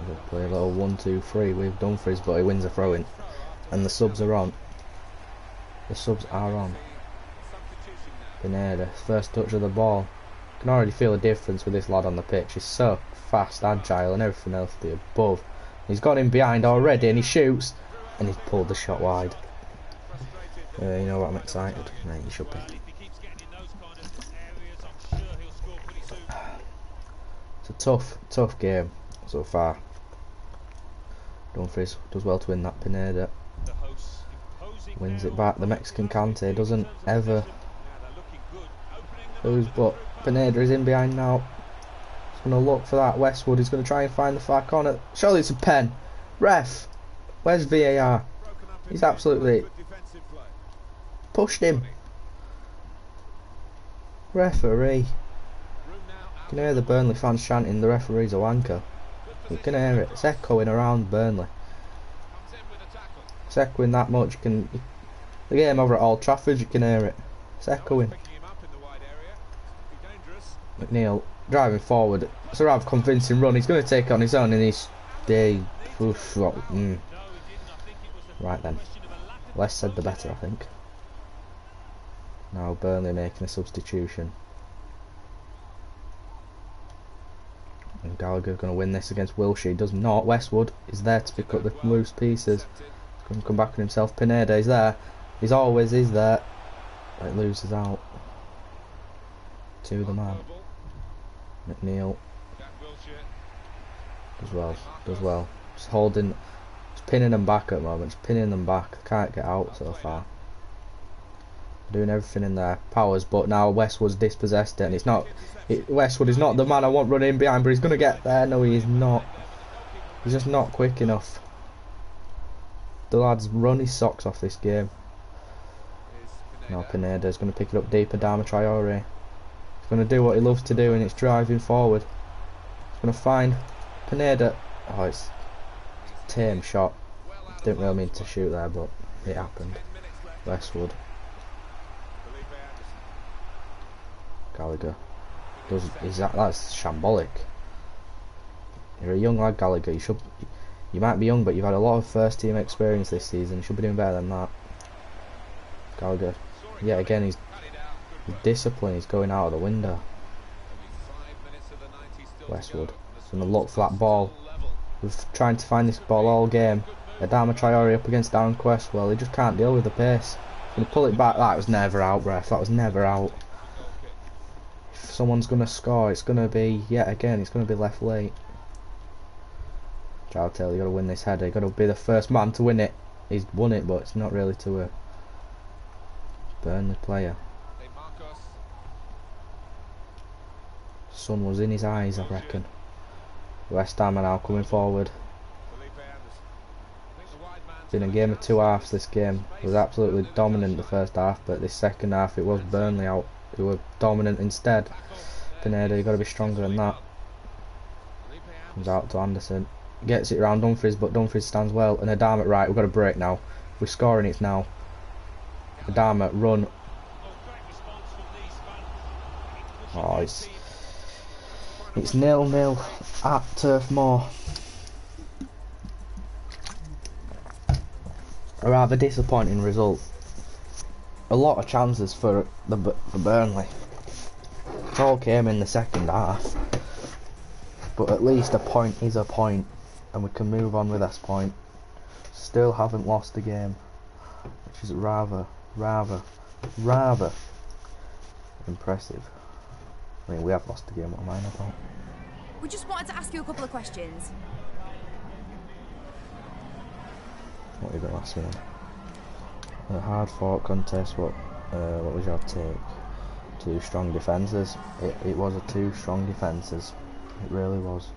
We'll play a little 1-2-3 with Dumfries, but he wins a throw-in, and the subs are on. The subs are on. Pineda, first touch of the ball. Can already feel a difference with this lad on the pitch. He's so fast, agile, and everything else the above. He's got him behind already, and he shoots, and he's pulled the shot wide. You know what? I'm excited. Mate, you should be. It's a tough game so far. Dumfries does well to win that. Pineda wins it back. The Mexican Kante doesn't ever lose, but Pineda is in behind now. He's going to look for that. Westwood is going to try and find the far corner. Surely it's a pen. Ref, where's VAR? He's absolutely pushed him. Referee. You can hear the Burnley fans chanting, the referee's a wanker. You can hear it. It's echoing around Burnley. It's echoing that much. You can. The game over at Old Trafford, you can hear it. It's echoing. McNeil driving forward. It's a rather convincing run. He's going to take it on his own in his day. Right then. Less said the better, I think. Now Burnley making a substitution. And Gallagher's going to win this against Wilshere. He does not. Westwood is there to pick up the loose pieces. He's going to come back on himself. Pineda is there. He's always is there. It loses out to the man. McNeil does well. Just holding, just pinning them back at the moment. Just pinning them back. Can't get out so far. Doing everything in their powers, but now Westwood's dispossessed it, and it's not. Westwood is not the man I want running in behind, but he's going to get there. No, he is not. He's just not quick enough. The lad's run his socks off this game. Now Pineda is going to pick it up deeper. Adama Traore. He's going to do what he loves to do, and it's driving forward. He's going to find Pineda. Oh, it's a tame shot. Didn't really mean to shoot there, but it happened. Westwood. Gallagher. That's shambolic. You're a young lad, Gallagher. You might be young, but you've had a lot of first team experience this season. You should be doing better than that. Gallagher. Yeah, again, he's disciplined. He's going out of the window. Westwood. He's going to look for that ball. We're trying to find this ball all game. Adama Traore up against Darren Quest. Well, he just can't deal with the pace. He's going to pull it back. That was never out, ref. That was never out. If someone's going to score, it's going to be, yet again, it's going to be left late. Charles Taylor, you got to win this header. You got to be the first man to win it. He's won it, but it's not really to a Burnley player. Sun was in his eyes, I reckon. West Ham are now coming forward. It's been a game of two halves. This game was absolutely dominant the first half, but this second half it was Burnley out who were dominant instead. Pineda, you got to be stronger than that. Comes out to Anderson. Gets it around Dumfries, but Dumfries stands well. And Adama, right, we've got a break now. We're scoring it now. Adama, run. Oh, it's 0-0 at Turf Moor. A rather disappointing result. A lot of chances for Burnley. It all came in the second half. But at least a point is a point, and we can move on with this point. Still haven't lost the game, which is rather impressive. I mean, we have lost the game, what am I about? We just wanted to ask you a couple of questions. What are you going to ask me then? A hard fought contest, what was your take? Two strong defences. It was a two strong defences. It really was.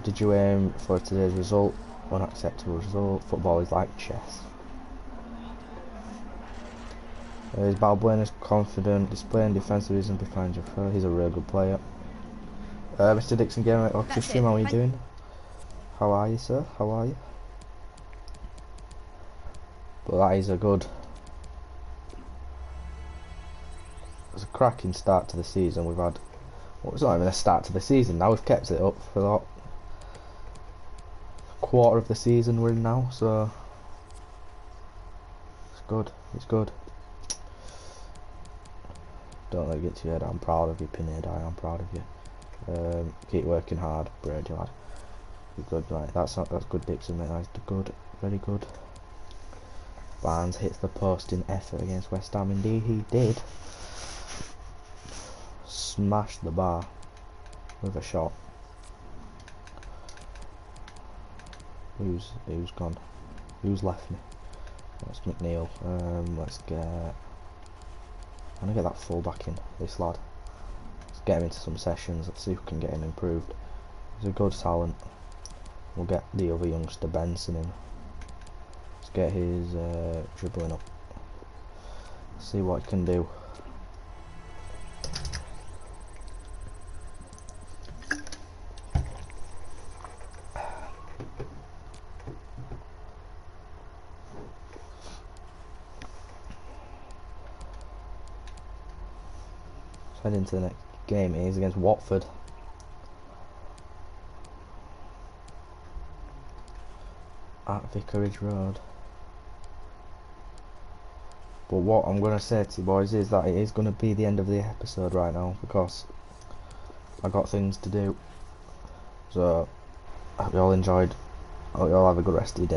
Did you aim for today's result? Unacceptable result. Football is like chess. Is Balbuena's confident, displaying defensive reason behind your. He's a real good player. Mr. Dixon, Gamer Orchestra, how are you doing? How are you, sir? How are you? But that is a good. It's a cracking start to the season. We've had. Well, it's not even a start to the season now. We've kept it up for that quarter of the season we're in now, so it's good. It's good. Don't let it get to your head. I'm proud of you, Pineda. I'm proud of you. Keep working hard, Brady lad. You're good, right? That's good, Dixon, mate. That's good, very good. Barnes hits the post in effort against West Ham. Indeed, he did. Smashed the bar with a shot. Who's gone? Who's left me? That's McNeil. Let's get. I'm gonna get that full back in. This lad. Let's get him into some sessions. Let's see if we can get him improved. He's a good talent. We'll get the other youngster Benson in. Let's get his dribbling up. See what he can do. head into the next game. It is against Watford. At Vicarage Road. But what I'm going to say to you boys is that it is going to be the end of the episode right now, because I got things to do. So I hope you all enjoyed. I hope you all have a good rest of your day.